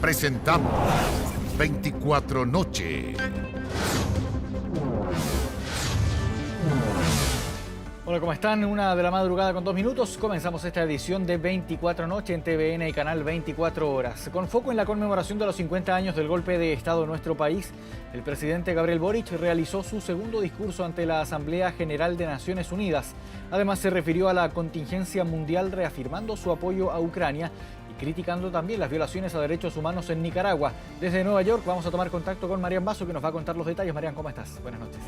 Presentamos 24 Noche. Hola, ¿cómo están? 1 de la madrugada con 2 minutos. Comenzamos esta edición de 24 Noche en TVN y Canal 24 Horas. Con foco en la conmemoración de los 50 años del golpe de Estado en nuestro país, el presidente Gabriel Boric realizó su segundo discurso ante la Asamblea General de Naciones Unidas. Además, se refirió a la contingencia mundial, reafirmando su apoyo a Ucrania y criticando también las violaciones a derechos humanos en Nicaragua. Desde Nueva York vamos a tomar contacto con Marian Basso, que nos va a contar los detalles. Marian, ¿cómo estás? Buenas noches.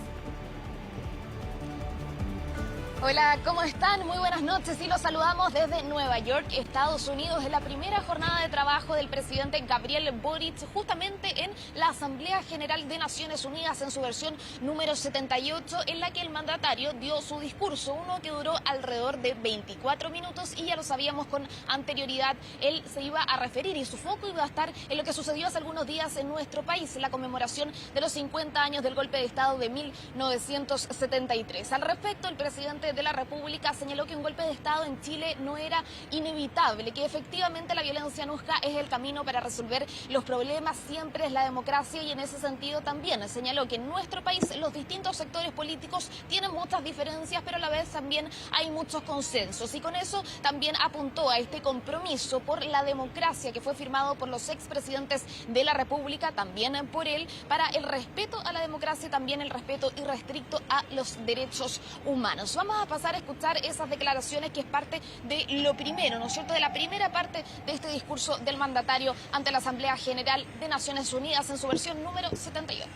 Hola, ¿cómo están? Muy buenas noches y los saludamos desde Nueva York, Estados Unidos. Es la primera jornada de trabajo del presidente Gabriel Boric justamente en la Asamblea General de Naciones Unidas en su versión número 78, en la que el mandatario dio su discurso, uno que duró alrededor de 24 minutos y ya lo sabíamos con anterioridad, él se iba a referir y su foco iba a estar en lo que sucedió hace algunos días en nuestro país, la conmemoración de los 50 años del golpe de Estado de 1973. Al respecto, el presidente de la República señaló que un golpe de Estado en Chile no era inevitable, que efectivamente la violencia nunca es el camino para resolver los problemas, siempre es la democracia, y en ese sentido también señaló que en nuestro país los distintos sectores políticos tienen muchas diferencias, pero a la vez también hay muchos consensos, y con eso también apuntó a este compromiso por la democracia que fue firmado por los expresidentes de la República, también por él, para el respeto a la democracia y también el respeto irrestricto a los derechos humanos. Vamos a pasar a escuchar esas declaraciones, que es parte de lo primero, ¿no es cierto?, de la primera parte de este discurso del mandatario ante la Asamblea General de Naciones Unidas en su versión número 78.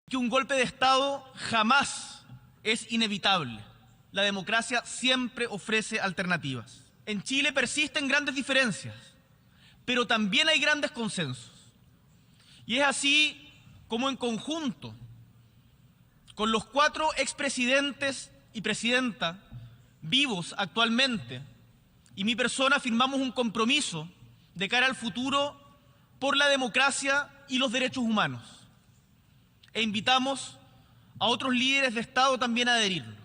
Que un golpe de Estado jamás es inevitable. La democracia siempre ofrece alternativas. En Chile persisten grandes diferencias, pero también hay grandes consensos. Y es así como en conjunto, con los 4 expresidentes y presidenta vivos actualmente, y mi persona, firmamos un compromiso de cara al futuro por la democracia y los derechos humanos. E invitamos a otros líderes de Estado también a adherirlo.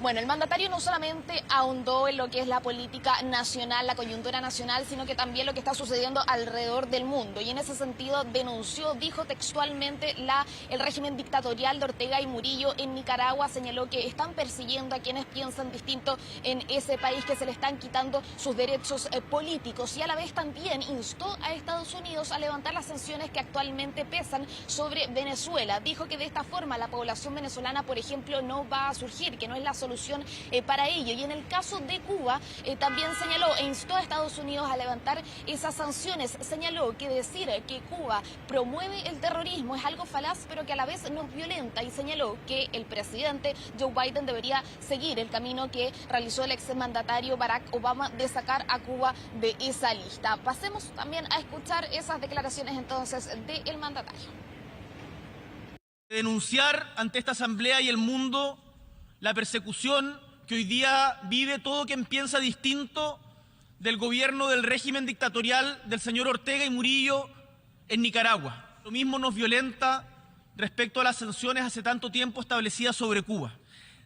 Bueno, el mandatario no solamente ahondó en lo que es la política nacional, la coyuntura nacional, sino que también lo que está sucediendo alrededor del mundo. Y en ese sentido denunció, dijo textualmente, el régimen dictatorial de Ortega y Murillo en Nicaragua. Señaló que están persiguiendo a quienes piensan distinto en ese país, que se le están quitando sus derechos políticos. Y a la vez también instó a Estados Unidos a levantar las sanciones que actualmente pesan sobre Venezuela. Dijo que de esta forma la población venezolana, por ejemplo, no va a surgir, que no es la solución para ello. Y en el caso de Cuba también señaló e instó a Estados Unidos a levantar esas sanciones. Señaló que decir que Cuba promueve el terrorismo es algo falaz, pero que a la vez nos violenta, y señaló que el presidente Joe Biden debería seguir el camino que realizó el exmandatario Barack Obama de sacar a Cuba de esa lista. Pasemos también a escuchar esas declaraciones entonces del mandatario. Denunciar ante esta asamblea y el mundo la persecución que hoy día vive todo quien piensa distinto del gobierno del régimen dictatorial del señor Ortega y Murillo en Nicaragua. Lo mismo nos violenta respecto a las sanciones hace tanto tiempo establecidas sobre Cuba.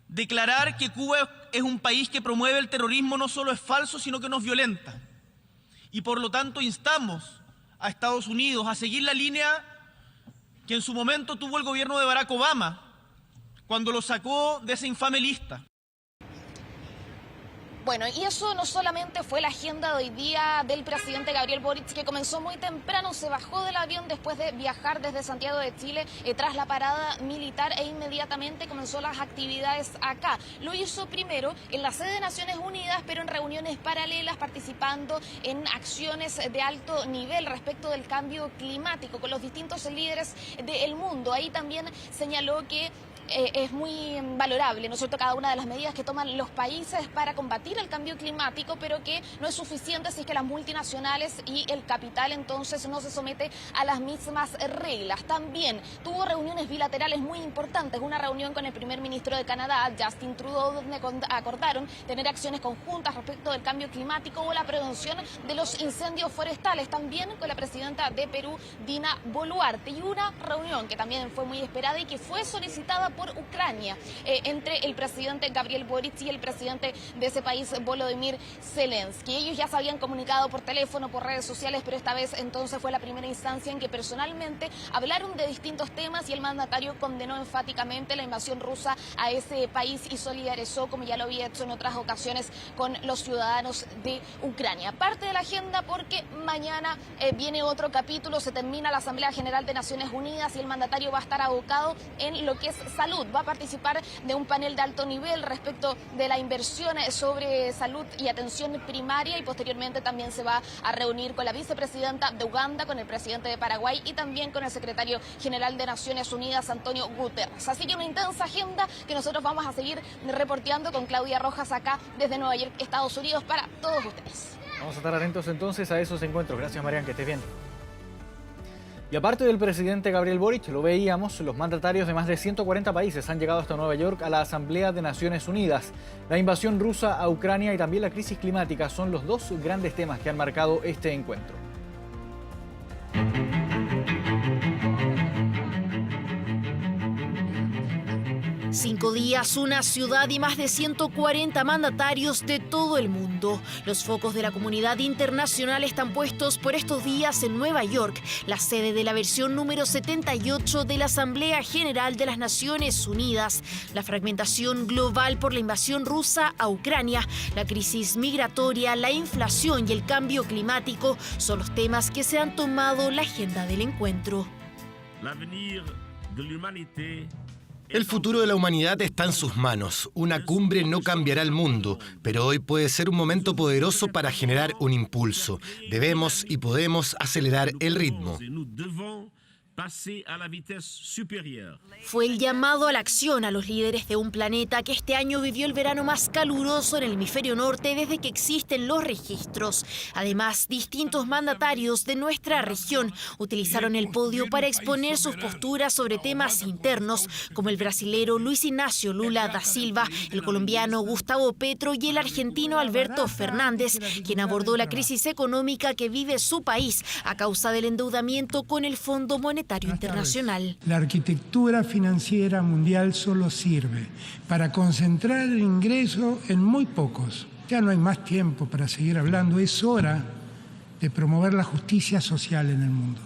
Declarar que Cuba es un país que promueve el terrorismo no solo es falso, sino que nos violenta. Y por lo tanto instamos a Estados Unidos a seguir la línea que en su momento tuvo el gobierno de Barack Obama, cuando lo sacó de esa infame lista. Bueno, y eso no solamente fue la agenda de hoy día del presidente Gabriel Boric, que comenzó muy temprano, se bajó del avión después de viajar desde Santiago de Chile tras la parada militar, e inmediatamente comenzó las actividades acá. Lo hizo primero en la sede de Naciones Unidas, pero en reuniones paralelas, participando en acciones de alto nivel respecto del cambio climático con los distintos líderes del mundo. Ahí también señaló que es muy valorable, ¿no es cierto?, cada una de las medidas que toman los países para combatir el cambio climático, pero que no es suficiente si es que las multinacionales y el capital entonces no se somete a las mismas reglas. También tuvo reuniones bilaterales muy importantes, una reunión con el primer ministro de Canadá, Justin Trudeau, donde acordaron tener acciones conjuntas respecto del cambio climático o la prevención de los incendios forestales, también con la presidenta de Perú, Dina Boluarte, y una reunión que también fue muy esperada y que fue solicitada por por Ucrania entre el presidente Gabriel Boric y el presidente de ese país, Volodymyr Zelensky. Ellos ya se habían comunicado por teléfono, por redes sociales, pero esta vez entonces fue la primera instancia en que personalmente hablaron de distintos temas y el mandatario condenó enfáticamente la invasión rusa a ese país y solidarizó, como ya lo había hecho en otras ocasiones, con los ciudadanos de Ucrania. Parte de la agenda porque mañana viene otro capítulo, se termina la Asamblea General de Naciones Unidas y el mandatario va a estar abocado en lo que es salud. Va a participar de un panel de alto nivel respecto de la inversión sobre salud y atención primaria y posteriormente también se va a reunir con la vicepresidenta de Uganda, con el presidente de Paraguay y también con el secretario general de Naciones Unidas, Antonio Guterres. Así que una intensa agenda que nosotros vamos a seguir reporteando con Claudia Rojas acá desde Nueva York, Estados Unidos, para todos ustedes. Vamos a estar atentos entonces a esos encuentros. Gracias, Marian, que estés bien. Y aparte del presidente Gabriel Boric, lo veíamos, los mandatarios de más de 140 países han llegado hasta Nueva York a la Asamblea de Naciones Unidas. La invasión rusa a Ucrania y también la crisis climática son los dos grandes temas que han marcado este encuentro. 5 días, una ciudad y más de 140 mandatarios de todo el mundo. Los focos de la comunidad internacional están puestos por estos días en Nueva York, la sede de la versión número 78 de la Asamblea General de las Naciones Unidas. La fragmentación global por la invasión rusa a Ucrania, la crisis migratoria, la inflación y el cambio climático son los temas que se han tomado la agenda del encuentro. El futuro de la humanidad está en sus manos. Una cumbre no cambiará el mundo, pero hoy puede ser un momento poderoso para generar un impulso. Debemos y podemos acelerar el ritmo. Fue el llamado a la acción a los líderes de un planeta que este año vivió el verano más caluroso en el hemisferio norte desde que existen los registros. Además, distintos mandatarios de nuestra región utilizaron el podio para exponer sus posturas sobre temas internos, como el brasilero Luis Ignacio Lula da Silva, el colombiano Gustavo Petro y el argentino Alberto Fernández, quien abordó la crisis económica que vive su país a causa del endeudamiento con el Fondo Monetario Internacional. La arquitectura financiera mundial solo sirve para concentrar el ingreso en muy pocos. Ya no hay más tiempo para seguir hablando, es hora de promover la justicia social en el mundo.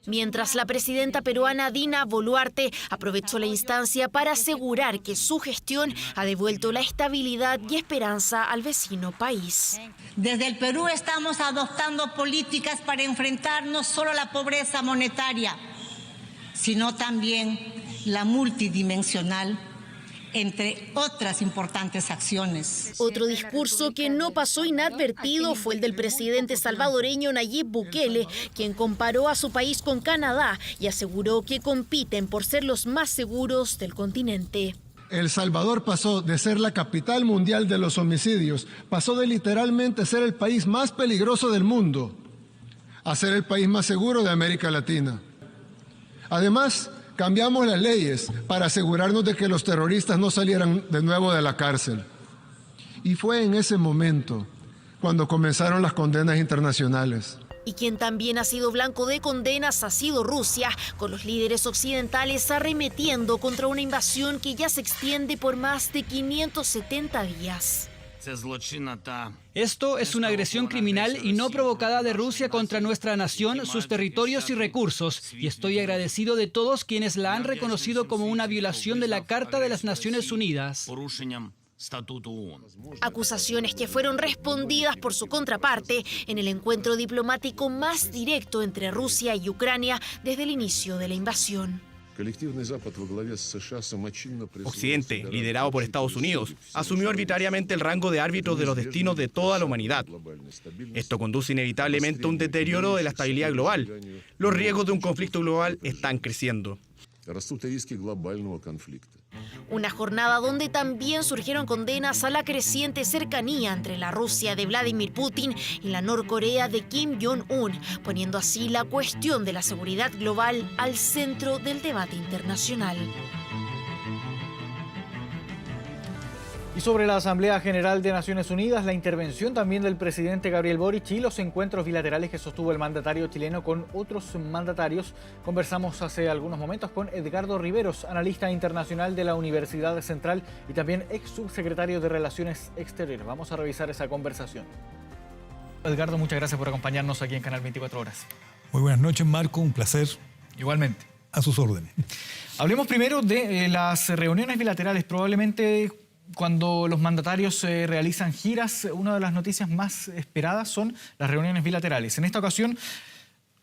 Mientras la presidenta peruana Dina Boluarte aprovechó la instancia para asegurar que su gestión ha devuelto la estabilidad y esperanza al vecino país. Desde el Perú estamos adoptando políticas para enfrentar no solo la pobreza monetaria, sino también la multidimensional, entre otras importantes acciones. Otro discurso que no pasó inadvertido fue el del presidente salvadoreño Nayib Bukele, quien comparó a su país con Canadá y aseguró que compiten por ser los más seguros del continente. El Salvador pasó de ser la capital mundial de los homicidios, pasó de literalmente ser el país más peligroso del mundo a ser el país más seguro de América Latina. Además, cambiamos las leyes para asegurarnos de que los terroristas no salieran de nuevo de la cárcel. Y fue en ese momento cuando comenzaron las condenas internacionales. Y quien también ha sido blanco de condenas ha sido Rusia, con los líderes occidentales arremetiendo contra una invasión que ya se extiende por más de 570 días. Esto es una agresión criminal y no provocada de Rusia contra nuestra nación, sus territorios y recursos, y estoy agradecido de todos quienes la han reconocido como una violación de la Carta de las Naciones Unidas. Acusaciones que fueron respondidas por su contraparte en el encuentro diplomático más directo entre Rusia y Ucrania desde el inicio de la invasión. Occidente, liderado por Estados Unidos, asumió arbitrariamente el rango de árbitro de los destinos de toda la humanidad. Esto conduce inevitablemente a un deterioro de la estabilidad global. Los riesgos de un conflicto global están creciendo. Una jornada donde también surgieron condenas a la creciente cercanía entre la Rusia de Vladimir Putin y la Norcorea de Kim Jong-un, poniendo así la cuestión de la seguridad global al centro del debate internacional. sobre la Asamblea General de Naciones Unidas, la intervención también del presidente Gabriel Boric y los encuentros bilaterales que sostuvo el mandatario chileno con otros mandatarios, conversamos hace algunos momentos con Edgardo Riveros, analista internacional de la Universidad Central y también ex subsecretario de Relaciones Exteriores. Vamos a revisar esa conversación. Edgardo, muchas gracias por acompañarnos aquí en Canal 24 Horas. Muy buenas noches, Marco, un placer. Igualmente. A sus órdenes. Hablemos primero de las reuniones bilaterales. Probablemente cuando los mandatarios realizan giras, una de las noticias más esperadas son las reuniones bilaterales. En esta ocasión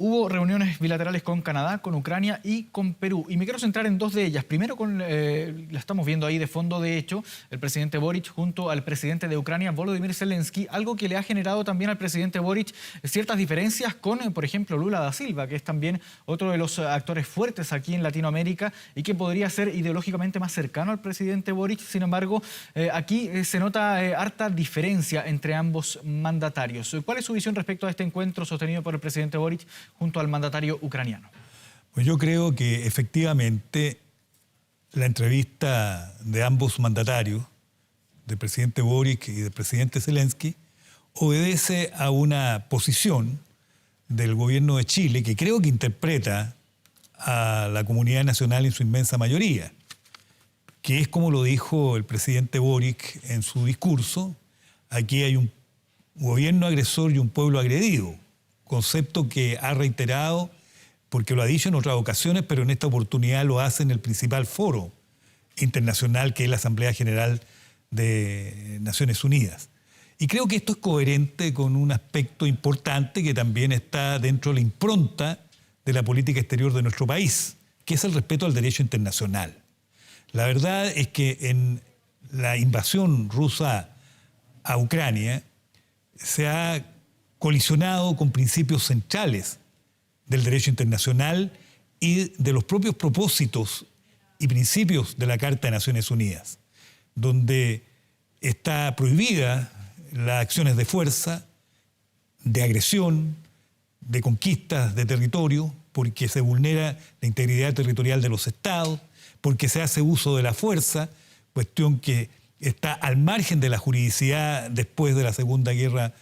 hubo reuniones bilaterales con Canadá, con Ucrania y con Perú. Y me quiero centrar en dos de ellas. Primero, la estamos viendo ahí de fondo, de hecho, el presidente Boric junto al presidente de Ucrania, Volodymyr Zelensky, algo que le ha generado también al presidente Boric ciertas diferencias con, por ejemplo, Lula da Silva, que es también otro de los actores fuertes aquí en Latinoamérica y que podría ser ideológicamente más cercano al presidente Boric. Sin embargo, aquí se nota harta diferencia entre ambos mandatarios. ¿Cuál es su visión respecto a este encuentro sostenido por el presidente Boric junto al mandatario ucraniano? Pues yo creo que efectivamente la entrevista de ambos mandatarios, del presidente Boric y del presidente Zelensky, obedece a una posición del gobierno de Chile que creo que interpreta a la comunidad nacional en su inmensa mayoría, que es como lo dijo el presidente Boric en su discurso: aquí hay un gobierno agresor y un pueblo agredido. Concepto que ha reiterado porque lo ha dicho en otras ocasiones, pero en esta oportunidad lo hace en el principal foro internacional, que es la Asamblea General de Naciones Unidas. Y creo que esto es coherente con un aspecto importante que también está dentro de la impronta de la política exterior de nuestro país, que es el respeto al derecho internacional. La verdad es que en la invasión rusa a Ucrania se ha colisionado con principios centrales del derecho internacional y de los propios propósitos y principios de la Carta de Naciones Unidas, donde está prohibida las acciones de fuerza, de agresión, de conquistas de territorio, porque se vulnera la integridad territorial de los estados, porque se hace uso de la fuerza, cuestión que está al margen de la juridicidad después de la Segunda Guerra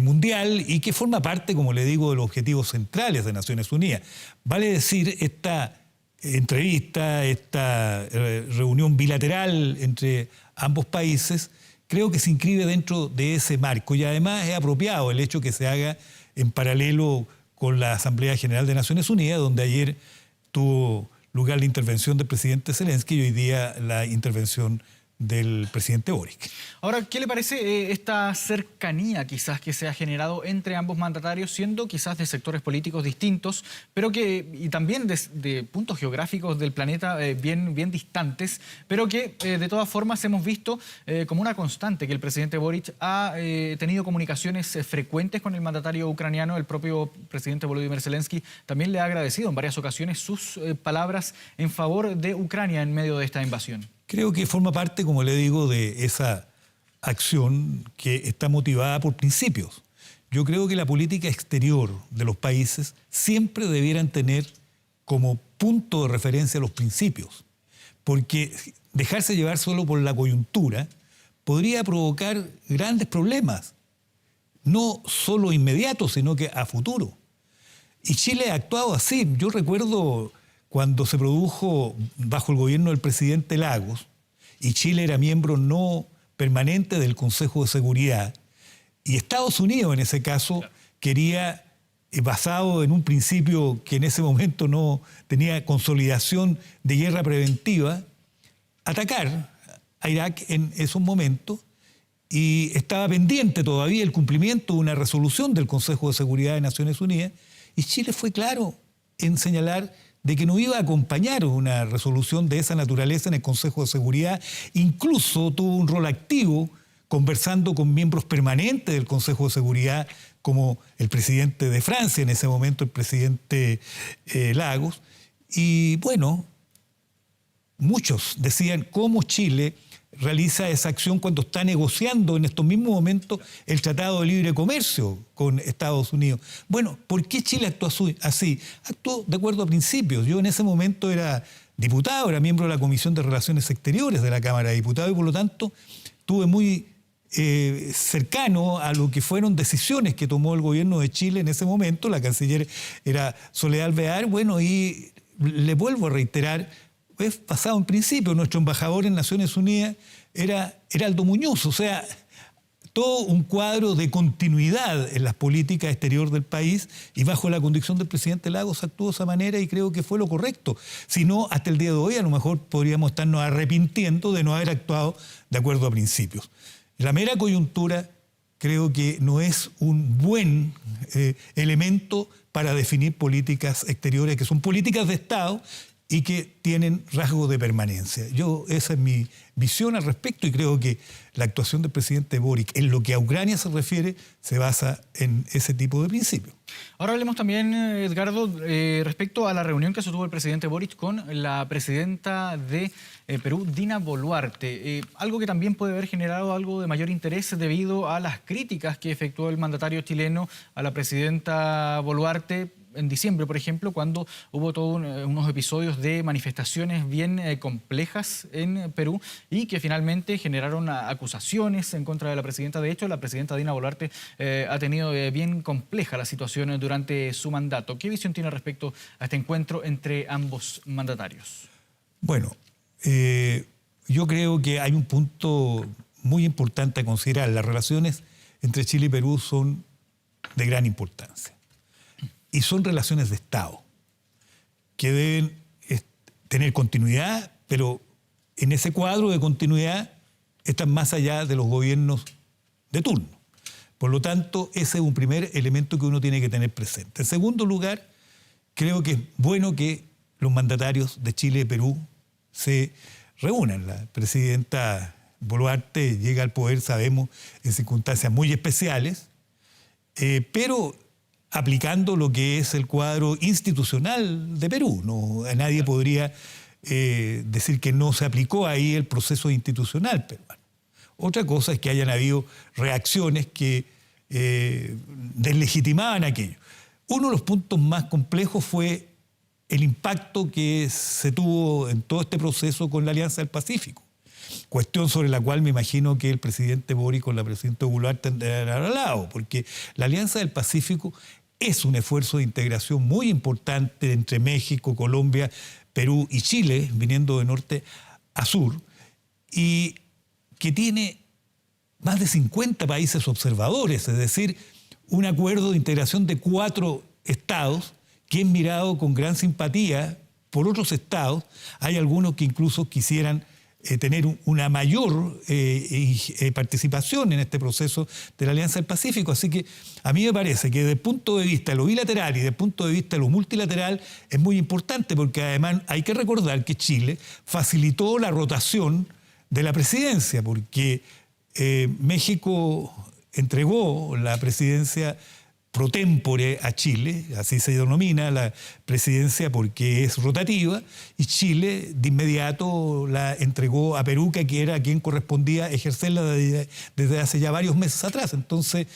Mundial y que forma parte, como le digo, de los objetivos centrales de Naciones Unidas. Vale decir, esta entrevista, esta reunión bilateral entre ambos países, creo que se inscribe dentro de ese marco y además es apropiado el hecho que se haga en paralelo con la Asamblea General de Naciones Unidas, donde ayer tuvo lugar la intervención del presidente Zelensky y hoy día la intervención del presidente Boric. Ahora, ¿qué le parece esta cercanía quizás que se ha generado entre ambos mandatarios, siendo quizás de sectores políticos distintos, pero que, y también de puntos geográficos del planeta bien distantes, pero que de todas formas hemos visto como una constante que el presidente Boric ha tenido comunicaciones frecuentes con el mandatario ucraniano? El propio presidente Volodymyr Zelensky también le ha agradecido en varias ocasiones sus palabras en favor de Ucrania en medio de esta invasión. Creo que forma parte, como le digo, de esa acción que está motivada por principios. Yo creo que la política exterior de los países siempre debieran tener como punto de referencia los principios, porque dejarse llevar solo por la coyuntura podría provocar grandes problemas, no solo inmediatos, sino que a futuro. Y Chile ha actuado así. Yo recuerdo cuando se produjo bajo el gobierno del presidente Lagos, y Chile era miembro no permanente del Consejo de Seguridad, y Estados Unidos en ese caso quería, basado en un principio que en ese momento no tenía consolidación de guerra preventiva, atacar a Irak en esos momentos, y estaba pendiente todavía el cumplimiento de una resolución del Consejo de Seguridad de Naciones Unidas, y Chile fue claro en señalar de que no iba a acompañar una resolución de esa naturaleza en el Consejo de Seguridad. Incluso tuvo un rol activo conversando con miembros permanentes del Consejo de Seguridad, como el presidente de Francia en ese momento, el presidente Lagos. Y bueno, muchos decían cómo Chile realiza esa acción cuando está negociando en estos mismos momentos el Tratado de Libre Comercio con Estados Unidos. Bueno, ¿por qué Chile actuó así? Actuó de acuerdo a principios. Yo en ese momento era diputado, era miembro de la Comisión de Relaciones Exteriores de la Cámara de Diputados y por lo tanto estuve muy cercano a lo que fueron decisiones que tomó el gobierno de Chile en ese momento. La canciller era Soledad Alvear. Bueno, y le vuelvo a reiterar, es pasado en principio, nuestro embajador en Naciones Unidas era Aldo Muñoz, o sea, todo un cuadro de continuidad en las políticas exteriores del país, y bajo la conducción del presidente Lagos actuó de esa manera y creo que fue lo correcto. Si no, hasta el día de hoy a lo mejor podríamos estarnos arrepintiendo de no haber actuado de acuerdo a principios. La mera coyuntura creo que no es un buen elemento para definir políticas exteriores, que son políticas de Estado y que tienen rasgos de permanencia. Esa es mi visión al respecto, y creo que la actuación del presidente Boric en lo que a Ucrania se refiere se basa en ese tipo de principios. Ahora hablemos también, Edgardo, respecto a la reunión que sostuvo el presidente Boric con la presidenta de Perú, Dina Boluarte. Algo que también puede haber generado algo de mayor interés debido a las críticas que efectuó el mandatario chileno a la presidenta Boluarte en diciembre, por ejemplo, cuando hubo todos unos episodios de manifestaciones bien complejas en Perú y que finalmente generaron acusaciones en contra de la presidenta. De hecho, la presidenta Dina Boluarte ha tenido bien compleja la situación durante su mandato. ¿Qué visión tiene respecto a este encuentro entre ambos mandatarios? Bueno, yo creo que hay un punto muy importante a considerar. Las relaciones entre Chile y Perú son de gran importancia. Y son relaciones de Estado que deben tener continuidad, pero en ese cuadro de continuidad están más allá de los gobiernos de turno. Por lo tanto, ese es un primer elemento que uno tiene que tener presente. En segundo lugar, creo que es bueno que los mandatarios de Chile y Perú se reúnan. La presidenta Boluarte llega al poder, sabemos, en circunstancias muy especiales, pero aplicando lo que es el cuadro institucional de Perú. Nadie podría decir que no se aplicó ahí el proceso institucional peruano. Otra cosa es que hayan habido reacciones que deslegitimaban aquello. Uno de los puntos más complejos fue el impacto que se tuvo en todo este proceso con la Alianza del Pacífico. Cuestión sobre la cual me imagino que el presidente Boric con la presidenta Boluarte han hablado, porque la Alianza del Pacífico es un esfuerzo de integración muy importante entre México, Colombia, Perú y Chile, viniendo de norte a sur, y que tiene más de 50 países observadores, es decir, un acuerdo de integración de 4 estados que es mirado con gran simpatía por otros estados. Hay algunos que incluso quisieran tener una mayor participación en este proceso de la Alianza del Pacífico. Así que a mí me parece que desde el punto de vista de lo bilateral y desde el punto de vista de lo multilateral es muy importante, porque además hay que recordar que Chile facilitó la rotación de la presidencia, porque México entregó la presidencia pro tempore a Chile, así se denomina la presidencia porque es rotativa, y Chile de inmediato la entregó a Perú, que era a quien correspondía ejercerla desde hace ya varios meses atrás. Entonces,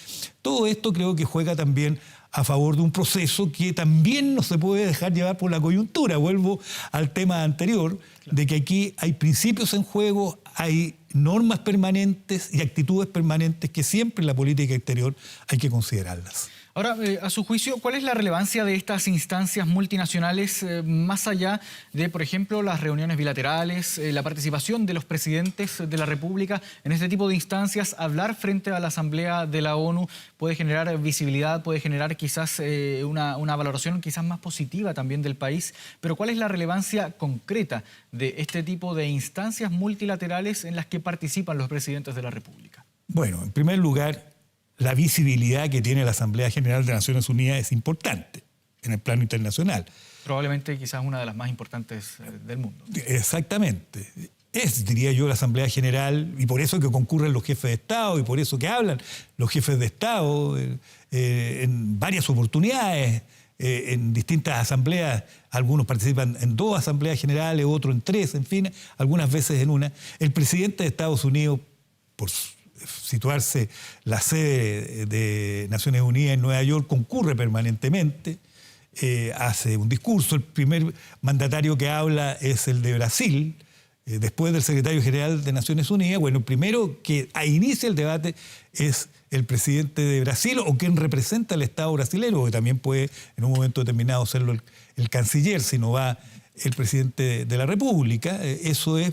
todo esto creo que juega también a favor de un proceso que también no se puede dejar llevar por la coyuntura. Vuelvo al tema anterior, de que aquí hay principios en juego, hay normas permanentes y actitudes permanentes que siempre en la política exterior hay que considerarlas. Ahora, a su juicio, ¿cuál es la relevancia de estas instancias multinacionales más allá de, por ejemplo, las reuniones bilaterales, la participación de los presidentes de la República en este tipo de instancias? Hablar frente a la Asamblea de la ONU puede generar visibilidad, puede generar quizás una valoración quizás más positiva también del país, pero ¿cuál es la relevancia concreta de este tipo de instancias multilaterales en las que participan los presidentes de la República? Bueno, en primer lugar, la visibilidad que tiene la Asamblea General de Naciones Unidas es importante en el plano internacional. Probablemente quizás una de las más importantes del mundo. Exactamente. Es, diría yo, la Asamblea General, y por eso que concurren los jefes de Estado, y por eso que hablan los jefes de Estado en varias oportunidades, en distintas asambleas. Algunos participan en 2 asambleas generales, otros en 3, en fin, algunas veces en una. El presidente de Estados Unidos, por situarse la sede de Naciones Unidas en Nueva York, concurre permanentemente, hace un discurso. El primer mandatario que habla es el de Brasil, después del secretario general de Naciones Unidas. Bueno, el primero que inicia el debate es el presidente de Brasil o quien representa al Estado brasileño, que también puede en un momento determinado serlo el canciller, si no va el presidente de la República. Eso es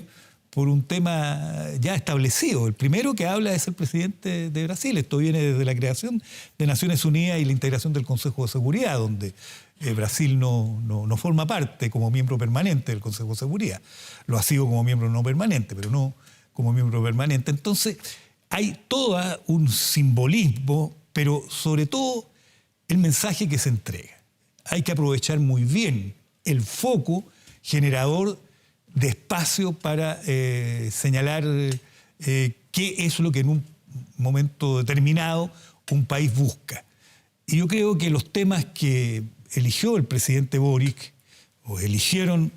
por un tema ya establecido. El primero que habla es el presidente de Brasil. Esto viene desde la creación de Naciones Unidas y la integración del Consejo de Seguridad, donde Brasil no forma parte como miembro permanente del Consejo de Seguridad. Lo ha sido como miembro no permanente, pero no como miembro permanente. Entonces, hay todo un simbolismo, pero sobre todo el mensaje que se entrega. Hay que aprovechar muy bien el foco generador de espacio para señalar qué es lo que en un momento determinado un país busca. Y yo creo que los temas que eligió el presidente Boric, o eligieron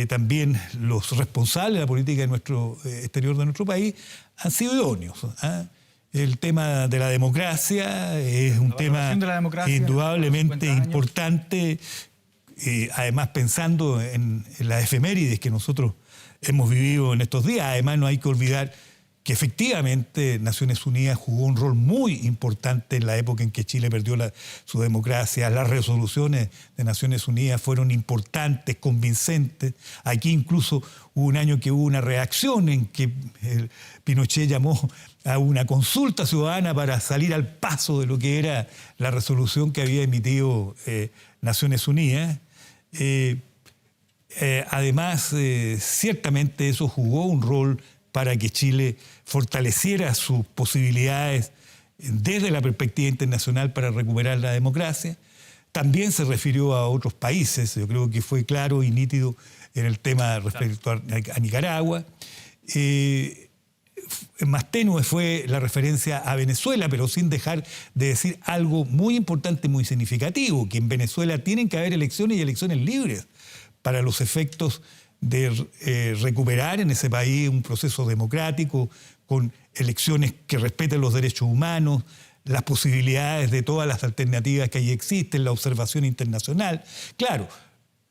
también los responsables de la política de nuestro exterior de nuestro país, han sido idóneos. El tema de la democracia es un tema indudablemente importante, además pensando en las efemérides que nosotros hemos vivido en estos días. Además, no hay que olvidar que efectivamente Naciones Unidas jugó un rol muy importante en la época en que Chile perdió su democracia. Las resoluciones de Naciones Unidas fueron importantes, convincentes. Aquí incluso hubo un año que hubo una reacción en que Pinochet llamó a una consulta ciudadana para salir al paso de lo que era la resolución que había emitido Naciones Unidas. Además, ciertamente eso jugó un rol para que Chile fortaleciera sus posibilidades desde la perspectiva internacional para recuperar la democracia. También se refirió a otros países, yo creo que fue claro y nítido en el tema respecto a Nicaragua. Más tenue fue la referencia a Venezuela, pero sin dejar de decir algo muy importante, muy significativo, que en Venezuela tienen que haber elecciones y elecciones libres para los efectos de recuperar en ese país un proceso democrático con elecciones que respeten los derechos humanos, las posibilidades de todas las alternativas que ahí existen, la observación internacional. Claro,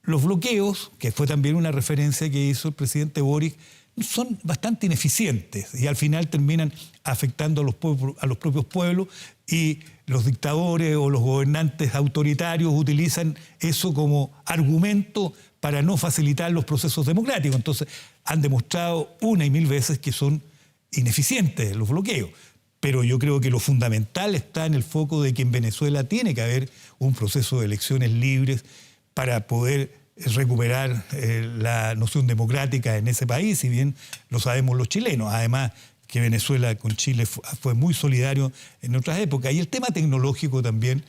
los bloqueos, que fue también una referencia que hizo el presidente Boric, son bastante ineficientes y al final terminan afectando a los propios pueblos, y los dictadores o los gobernantes autoritarios utilizan eso como argumento para no facilitar los procesos democráticos. Entonces, han demostrado una y mil veces que son ineficientes los bloqueos. Pero yo creo que lo fundamental está en el foco de que en Venezuela tiene que haber un proceso de elecciones libres para poder recuperar la noción democrática en ese país, si bien lo sabemos los chilenos. Además, que Venezuela con Chile fue muy solidario en otras épocas. Y el tema tecnológico también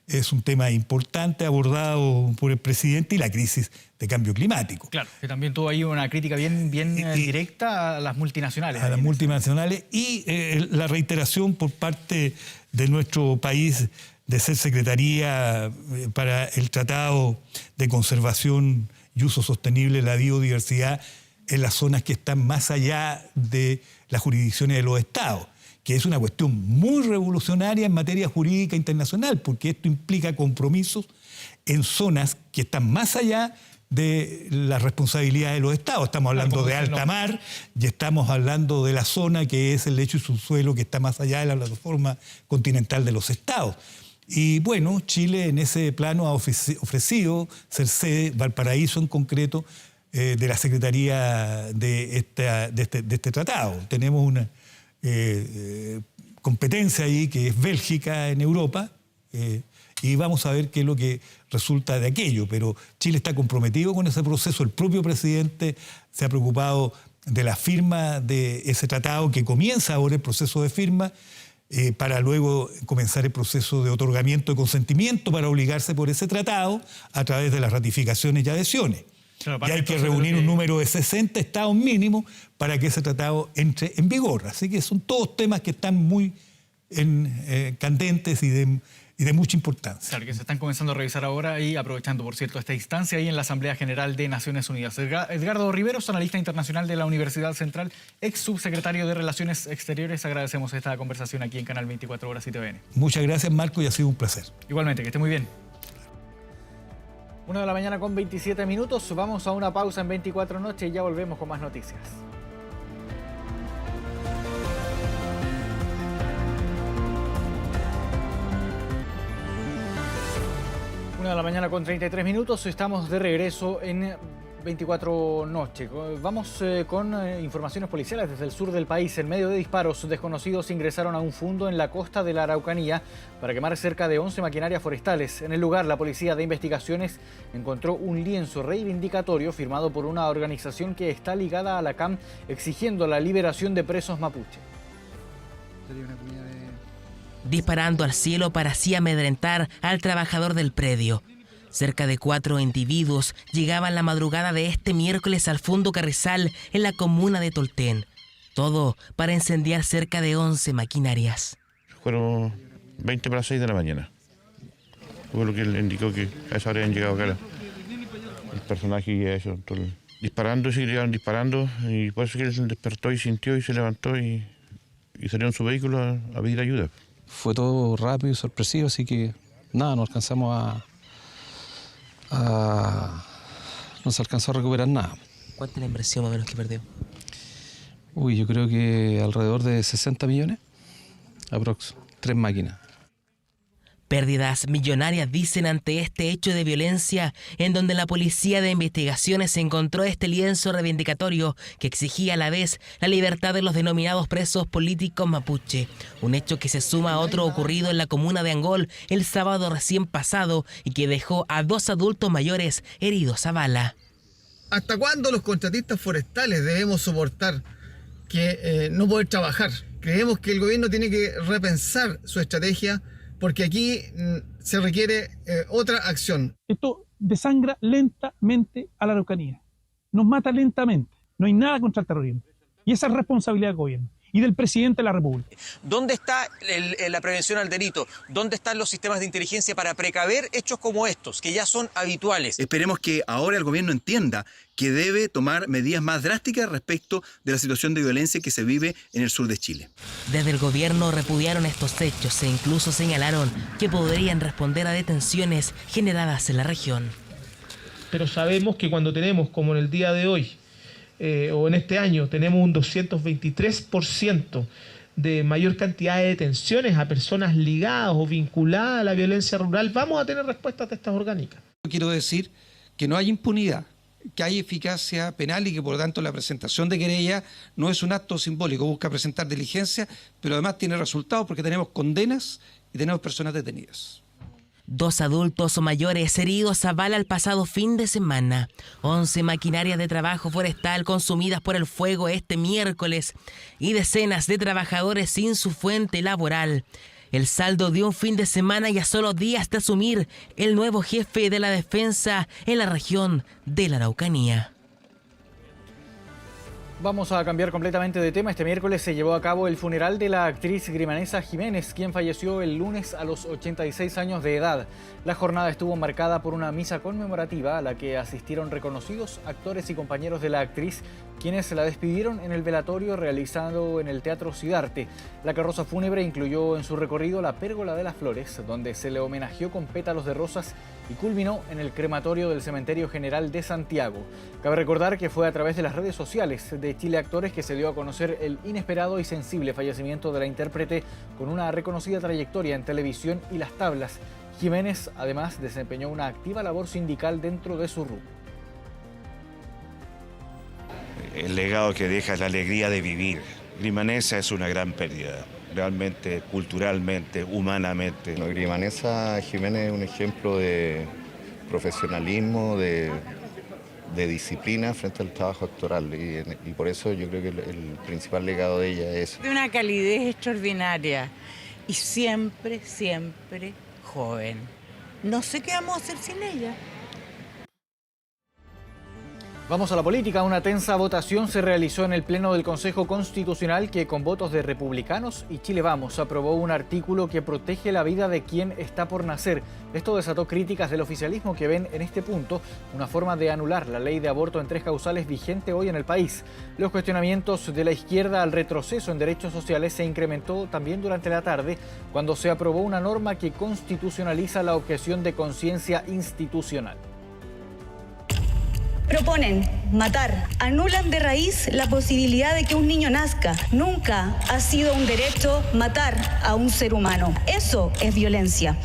es un tema importante abordado por el presidente, y la crisis de cambio climático. Claro, que también tuvo ahí una crítica bien directa a las multinacionales. A las multinacionales y la reiteración por parte de nuestro país de ser secretaría para el Tratado de Conservación y Uso Sostenible de la Biodiversidad en las zonas que están más allá de las jurisdicciones de los estados, que es una cuestión muy revolucionaria en materia jurídica internacional, porque esto implica compromisos en zonas que están más allá de las responsabilidades de los estados. Estamos hablando de alta mar y estamos hablando de la zona que es el lecho y subsuelo que está más allá de la plataforma continental de los estados. Y bueno, Chile en ese plano ha ofrecido ser sede, Valparaíso en concreto, de la Secretaría de este tratado. Tenemos una competencia ahí que es Bélgica en Europa, y vamos a ver qué es lo que resulta de aquello. Pero Chile está comprometido con ese proceso. El propio presidente se ha preocupado de la firma de ese tratado, que comienza ahora el proceso de firma, para luego comenzar el proceso de otorgamiento de consentimiento para obligarse por ese tratado a través de las ratificaciones y adhesiones. Claro, y hay que reunir un número de 60 estados mínimos para que ese tratado entre en vigor. Así que son todos temas que están muy candentes y de mucha importancia. Claro, que se están comenzando a revisar ahora, y aprovechando, por cierto, esta instancia ahí en la Asamblea General de Naciones Unidas. Edgardo Riveros, analista internacional de la Universidad Central, ex subsecretario de Relaciones Exteriores. Agradecemos esta conversación aquí en Canal 24 Horas y TVN. Muchas gracias, Marco, y ha sido un placer. Igualmente, que esté muy bien. 1 de la mañana con 27 minutos. Vamos a una pausa en 24 Noche y ya volvemos con más noticias. 1 de la mañana con 33 minutos. Estamos de regreso en 24 Noche. Vamos con informaciones policiales desde el sur del país. En medio de disparos, desconocidos ingresaron a un fundo en la costa de la Araucanía para quemar cerca de 11 maquinarias forestales. En el lugar, la Policía de Investigaciones encontró un lienzo reivindicatorio firmado por una organización que está ligada a la CAM, exigiendo la liberación de presos mapuche. Disparando al cielo para así amedrentar al trabajador del predio. Cerca de 4 individuos llegaban la madrugada de este miércoles al Fundo Carrizal en la comuna de Tolten. Todo para incendiar cerca de 11 maquinarias. Fueron 20 para las 6 de la mañana. Fue lo que él indicó que a esa hora habían llegado acá el personaje y eso. Entonces, disparando, seguían disparando y por eso que él despertó y sintió y se levantó y salió en su vehículo a pedir ayuda. Fue todo rápido y sorpresivo, así que nada, no se alcanzó a recuperar nada. ¿Cuánta es la inversión más o menos que perdió? Yo creo que alrededor de 60 millones, aprox. 3 máquinas. Pérdidas millonarias, dicen, ante este hecho de violencia en donde la Policía de Investigaciones encontró este lienzo reivindicatorio que exigía a la vez la libertad de los denominados presos políticos mapuche. Un hecho que se suma a otro ocurrido en la comuna de Angol el sábado recién pasado y que dejó a 2 adultos mayores heridos a bala. ¿Hasta cuándo los contratistas forestales debemos soportar que no poder trabajar? Creemos que el gobierno tiene que repensar su estrategia, porque aquí se requiere otra acción. Esto desangra lentamente a la Araucanía, nos mata lentamente. No hay nada contra el terrorismo. Y esa es responsabilidad del gobierno y del presidente de la República. ¿Dónde está la prevención al delito? ¿Dónde están los sistemas de inteligencia para precaver hechos como estos, que ya son habituales? Esperemos que ahora el gobierno entienda que debe tomar medidas más drásticas respecto de la situación de violencia que se vive en el sur de Chile. Desde el gobierno repudiaron estos hechos e incluso señalaron que podrían responder a detenciones generadas en la región. Pero sabemos que cuando tenemos, como en el día de hoy, o en este año, tenemos un 223% de mayor cantidad de detenciones a personas ligadas o vinculadas a la violencia rural, vamos a tener respuestas de estas orgánicas. Quiero decir que no hay impunidad, que hay eficacia penal y que por lo tanto la presentación de querella no es un acto simbólico, busca presentar diligencia, pero además tiene resultados porque tenemos condenas y tenemos personas detenidas. 2 adultos mayores heridos a bala el pasado fin de semana. 11 maquinarias de trabajo forestal consumidas por el fuego este miércoles y decenas de trabajadores sin su fuente laboral. El saldo de un fin de semana y a solo días de asumir el nuevo jefe de la defensa en la región de la Araucanía. Vamos a cambiar completamente de tema. Este miércoles se llevó a cabo el funeral de la actriz Grimanesa Jiménez, quien falleció el lunes a los 86 años de edad. La jornada estuvo marcada por una misa conmemorativa a la que asistieron reconocidos actores y compañeros de la actriz, quienes la despidieron en el velatorio realizado en el Teatro Sidarte. La carroza fúnebre incluyó en su recorrido la Pérgola de las Flores, donde se le homenajeó con pétalos de rosas y culminó en el crematorio del Cementerio General de Santiago. Cabe recordar que fue a través de las redes sociales de Chile Actores que se dio a conocer el inesperado y sensible fallecimiento de la intérprete con una reconocida trayectoria en televisión y las tablas. Jiménez además desempeñó una activa labor sindical dentro de su rubro. El legado que deja es la alegría de vivir. Grimanesa es una gran pérdida, realmente, culturalmente, humanamente. Grimanesa Jiménez es un ejemplo de profesionalismo, de disciplina frente al trabajo actoral y por eso yo creo que el principal legado de ella es... De una calidez extraordinaria y siempre, siempre joven. No sé qué vamos a hacer sin ella. Vamos a la política. Una tensa votación se realizó en el Pleno del Consejo Constitucional que, con votos de republicanos y Chile Vamos, aprobó un artículo que protege la vida de quien está por nacer. Esto desató críticas del oficialismo que ven en este punto una forma de anular la ley de aborto en 3 causales vigente hoy en el país. Los cuestionamientos de la izquierda al retroceso en derechos sociales se incrementó también durante la tarde cuando se aprobó una norma que constitucionaliza la objeción de conciencia institucional. Proponen matar, anulan de raíz la posibilidad de que un niño nazca. Nunca ha sido un derecho matar a un ser humano. Eso es violencia.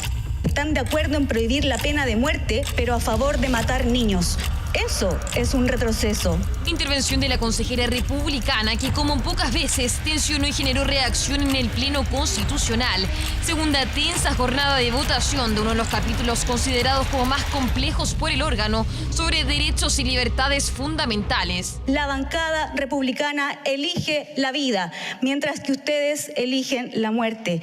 Están de acuerdo en prohibir la pena de muerte, pero a favor de matar niños. Eso es un retroceso. Intervención de la consejera republicana que, como pocas veces, tensionó y generó reacción en el Pleno Constitucional. Segunda tensa jornada de votación de uno de los capítulos considerados como más complejos por el órgano sobre derechos y libertades fundamentales. La bancada republicana elige la vida, mientras que ustedes eligen la muerte.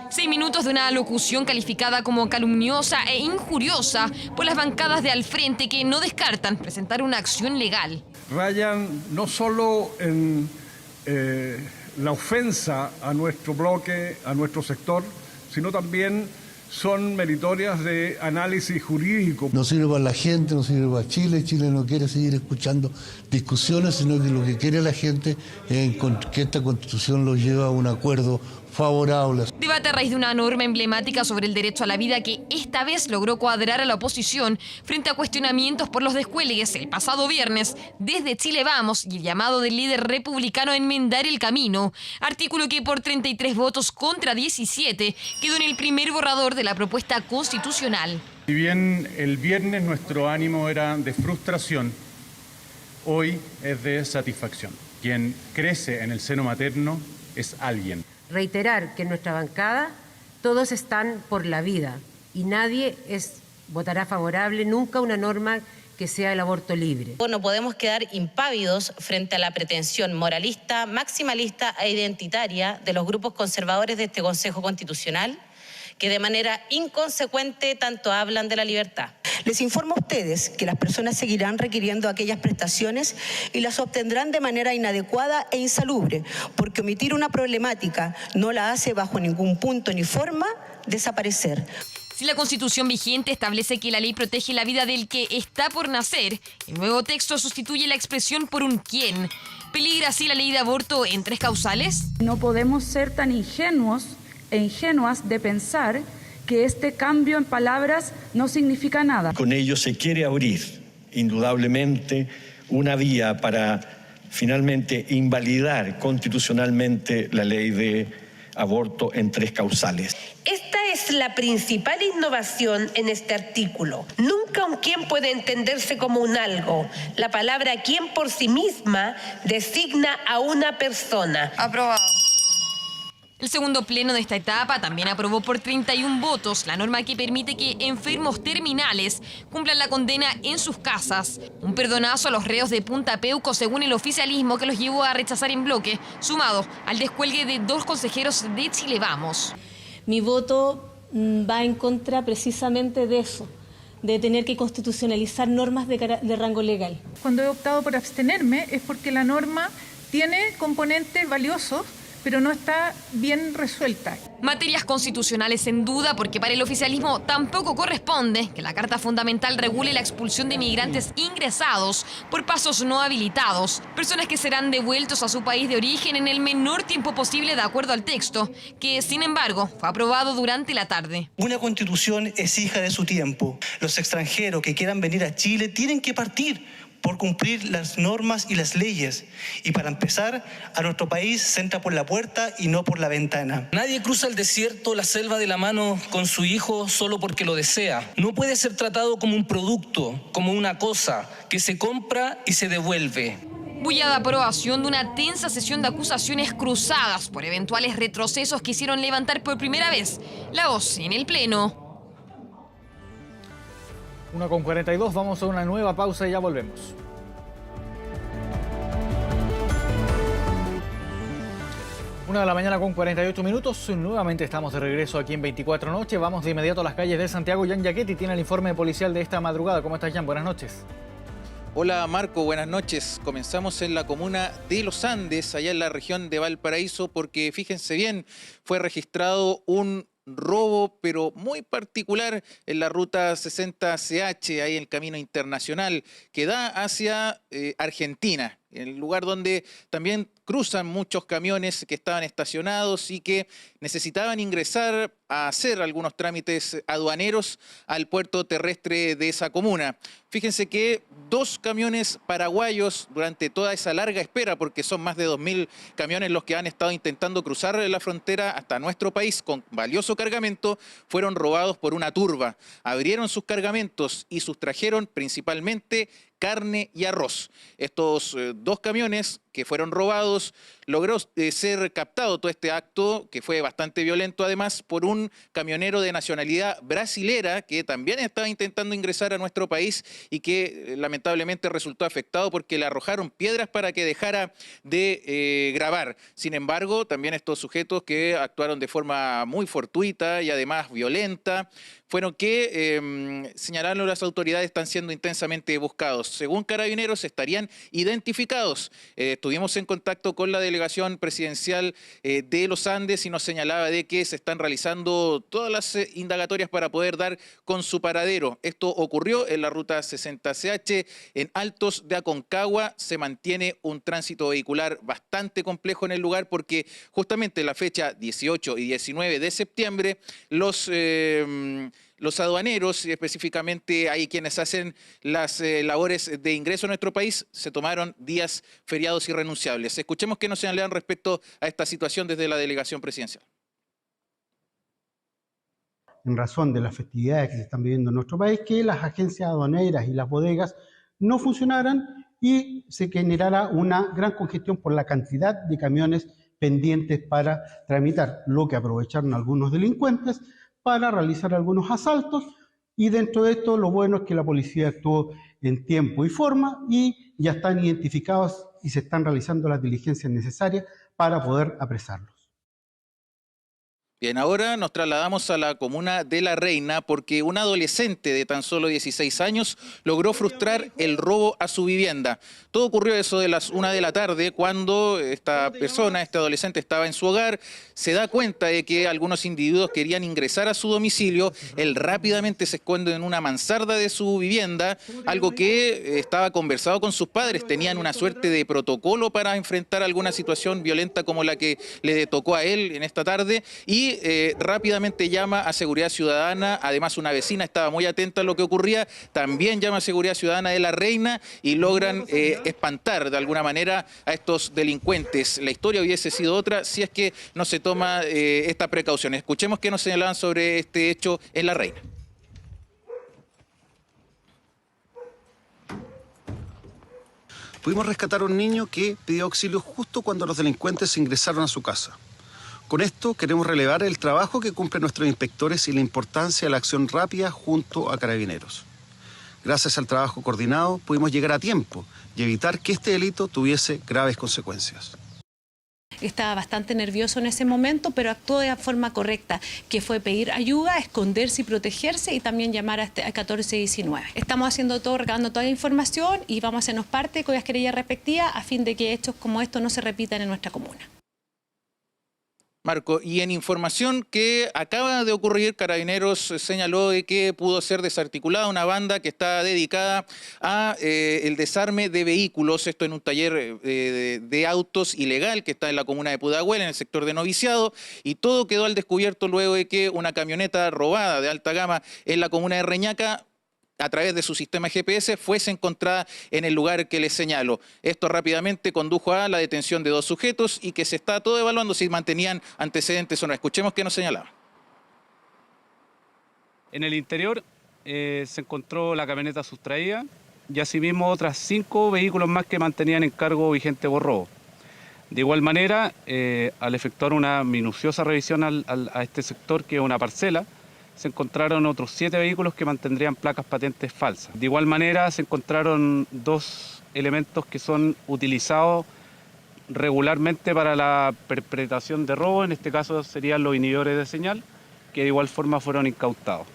6 minutos de una locución calificada como calumniosa e injuriosa por las bancadas de al frente que no descartan presentar una acción legal. Rayan no solo en la ofensa a nuestro bloque, a nuestro sector, sino también son meritorias de análisis jurídico. No sirve para la gente, no sirve para Chile. Chile no quiere seguir escuchando discusiones, sino que lo que quiere la gente es que esta Constitución los lleve a un acuerdo favorable. Debate a raíz de una norma emblemática sobre el derecho a la vida que esta vez logró cuadrar a la oposición frente a cuestionamientos por los descuelgues el pasado viernes desde Chile Vamos y el llamado del líder republicano a enmendar el camino. Artículo que por 33 votos contra 17 quedó en el primer borrador de la propuesta constitucional. Si bien el viernes nuestro ánimo era de frustración, hoy es de satisfacción. Quien crece en el seno materno es alguien. Reiterar que en nuestra bancada todos están por la vida y nadie votará favorable nunca una norma que sea el aborto libre. No podemos quedar impávidos frente a la pretensión moralista, maximalista e identitaria de los grupos conservadores de este Consejo Constitucional, que de manera inconsecuente tanto hablan de la libertad. Les informo a ustedes que las personas seguirán requiriendo aquellas prestaciones y las obtendrán de manera inadecuada e insalubre, porque omitir una problemática no la hace bajo ningún punto ni forma desaparecer. Si la Constitución vigente establece que la ley protege la vida del que está por nacer, el nuevo texto sustituye la expresión por un quién. ¿Peligra así la ley de aborto en 3 causales? No podemos ser tan ingenuos e ingenuas de pensar que este cambio en palabras no significa nada. Con ello se quiere abrir, indudablemente, una vía para finalmente invalidar constitucionalmente la ley de aborto en 3 causales. Esta es la principal innovación en este artículo. Nunca un quién puede entenderse como un algo. La palabra quién por sí misma designa a una persona. Aprobado. El segundo pleno de esta etapa también aprobó por 31 votos la norma que permite que enfermos terminales cumplan la condena en sus casas. Un perdonazo a los reos de Punta Peuco según el oficialismo que los llevó a rechazar en bloque, sumado al descuelgue de 2 consejeros de Chile Vamos. Mi voto va en contra precisamente de eso, de tener que constitucionalizar normas de rango legal. Cuando he optado por abstenerme es porque la norma tiene componentes valiosos, pero no está bien resuelta. Materias constitucionales en duda porque para el oficialismo tampoco corresponde que la Carta Fundamental regule la expulsión de migrantes ingresados por pasos no habilitados, personas que serán devueltos a su país de origen en el menor tiempo posible de acuerdo al texto, que sin embargo fue aprobado durante la tarde. Una constitución es hija de su tiempo. Los extranjeros que quieran venir a Chile tienen que partir por cumplir las normas y las leyes. Y para empezar, a nuestro país se entra por la puerta y no por la ventana. Nadie cruza el desierto, la selva de la mano con su hijo solo porque lo desea. No puede ser tratado como un producto, como una cosa que se compra y se devuelve. Bullada aprobación de una tensa sesión de acusaciones cruzadas por eventuales retrocesos que hicieron levantar por primera vez la voz en el Pleno. 1:42, vamos a una nueva pausa y ya volvemos. Una de la mañana con 48 minutos. Nuevamente estamos de regreso aquí en 24 Noche. Vamos de inmediato a las calles de Santiago. Jan Yaquetti tiene el informe policial de esta madrugada. ¿Cómo estás, Jan? Buenas noches. Hola Marco, buenas noches. Comenzamos en la comuna de Los Andes, allá en la región de Valparaíso, porque fíjense bien, fue registrado un robo, pero muy particular en la ruta 60CH, ahí en el camino internacional, que da hacia Argentina, en el lugar donde también cruzan muchos camiones que estaban estacionados y que necesitaban ingresar a hacer algunos trámites aduaneros al puerto terrestre de esa comuna. Fíjense que 2 camiones paraguayos durante toda esa larga espera, porque son más de 2.000 camiones los que han estado intentando cruzar la frontera hasta nuestro país con valioso cargamento, fueron robados por una turba. Abrieron sus cargamentos y sustrajeron principalmente carne y arroz. Estos 2 camiones que fueron robados, logró ser captado todo este acto, que fue bastante violento además, por un camionero de nacionalidad brasilera que también estaba intentando ingresar a nuestro país y que lamentablemente resultó afectado porque le arrojaron piedras para que dejara de grabar. Sin embargo, también estos sujetos que actuaron de forma muy fortuita y además violenta, fueron que, señalaron las autoridades, están siendo intensamente buscados. Según Carabineros, estarían identificados. Estuvimos en contacto con la delegación presidencial de los Andes y nos señalaba de que se están realizando todas las indagatorias para poder dar con su paradero. Esto ocurrió en la ruta 60CH, en Altos de Aconcagua. Se mantiene un tránsito vehicular bastante complejo en el lugar porque justamente la fecha 18 y 19 de septiembre los aduaneros, y específicamente hay quienes hacen las labores de ingreso a nuestro país, se tomaron días feriados irrenunciables. Escuchemos qué nos señalan respecto a esta situación desde la delegación presidencial. En razón de las festividades que se están viviendo en nuestro país, que las agencias aduaneras y las bodegas no funcionaran y se generara una gran congestión por la cantidad de camiones pendientes para tramitar, lo que aprovecharon algunos delincuentes para realizar algunos asaltos, y dentro de esto lo bueno es que la policía actuó en tiempo y forma y ya están identificados y se están realizando las diligencias necesarias para poder apresarlos. Bien, ahora nos trasladamos a la comuna de La Reina porque un adolescente de tan solo 16 años logró frustrar el robo a su vivienda. Todo ocurrió eso de las 1 de la tarde cuando esta persona, este adolescente, estaba en su hogar, se da cuenta de que algunos individuos querían ingresar a su domicilio, él rápidamente se esconde en una mansarda de su vivienda, algo que estaba conversado con sus padres, tenían una suerte de protocolo para enfrentar alguna situación violenta como la que le tocó a él en esta tarde, y rápidamente llama a Seguridad Ciudadana. Además, una vecina estaba muy atenta a lo que ocurría, también llama a Seguridad Ciudadana de La Reina y logran espantar de alguna manera a estos delincuentes. La historia hubiese sido otra si es que no se toma esta precaución. Escuchemos qué nos señalaban sobre este hecho en La Reina. Pudimos rescatar a un niño que pidió auxilio justo cuando los delincuentes ingresaron a su casa. Con esto queremos relevar el trabajo que cumplen nuestros inspectores y la importancia de la acción rápida junto a Carabineros. Gracias al trabajo coordinado pudimos llegar a tiempo y evitar que este delito tuviese graves consecuencias. Estaba bastante nervioso en ese momento, pero actuó de forma correcta, que fue pedir ayuda, esconderse y protegerse y también llamar a 1419. Estamos haciendo todo, recabando toda la información y vamos a hacernos parte con las querellas respectivas a fin de que hechos como estos no se repitan en nuestra comuna. Marco, y en información que acaba de ocurrir, Carabineros señaló de que pudo ser desarticulada una banda que está dedicada a el desarme de vehículos, esto en un taller de autos ilegal que está en la comuna de Pudahuel, en el sector de Noviciado, y todo quedó al descubierto luego de que una camioneta robada de alta gama en la comuna de Reñaca, a través de su sistema GPS, fuese encontrada en el lugar que les señalo. Esto rápidamente condujo a la detención de 2 sujetos y que se está todo evaluando si mantenían antecedentes o no. Escuchemos qué nos señalaba. En el interior se encontró la camioneta sustraída y asimismo otras 5 vehículos más que mantenían en cargo vigente por robo. De igual manera, al efectuar una minuciosa revisión a este sector, que es una parcela, se encontraron otros 7 vehículos que mantendrían placas patentes falsas. De igual manera se encontraron 2 elementos que son utilizados regularmente para la perpetración de robo, en este caso serían los inhibidores de señal, que de igual forma fueron incautados.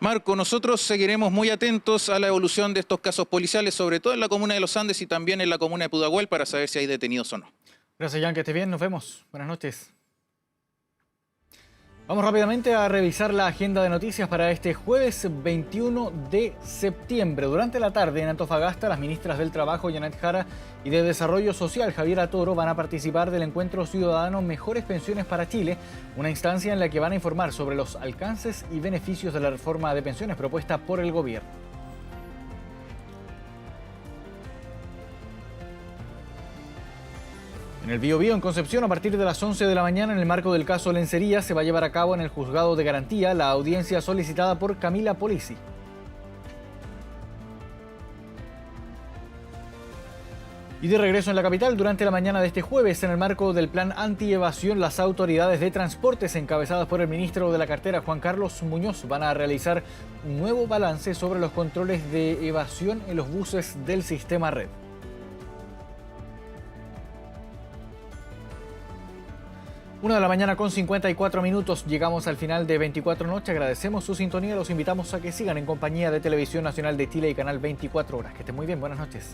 Marco, nosotros seguiremos muy atentos a la evolución de estos casos policiales, sobre todo en la comuna de Los Andes y también en la comuna de Pudahuel, para saber si hay detenidos o no. Gracias, Jan, que estés bien, nos vemos. Buenas noches. Vamos rápidamente a revisar la agenda de noticias para este jueves 21 de septiembre. Durante la tarde en Antofagasta, las ministras del Trabajo, Janet Jara, y de Desarrollo Social, Javiera Toro, van a participar del encuentro ciudadano Mejores Pensiones para Chile, una instancia en la que van a informar sobre los alcances y beneficios de la reforma de pensiones propuesta por el gobierno. En el Biobío, en Concepción, a partir de las 11 de la mañana, en el marco del caso Lencería, se va a llevar a cabo en el Juzgado de Garantía la audiencia solicitada por Camila Polisi. Y de regreso en la capital, durante la mañana de este jueves, en el marco del plan anti-evasión, las autoridades de transportes encabezadas por el ministro de la cartera, Juan Carlos Muñoz, van a realizar un nuevo balance sobre los controles de evasión en los buses del sistema Red. 1 de la mañana con 54 minutos. Llegamos al final de 24 Noche. Agradecemos su sintonía. Los invitamos a que sigan en compañía de Televisión Nacional de Chile y Canal 24 Horas. Que estén muy bien. Buenas noches.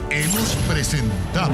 Hemos presentado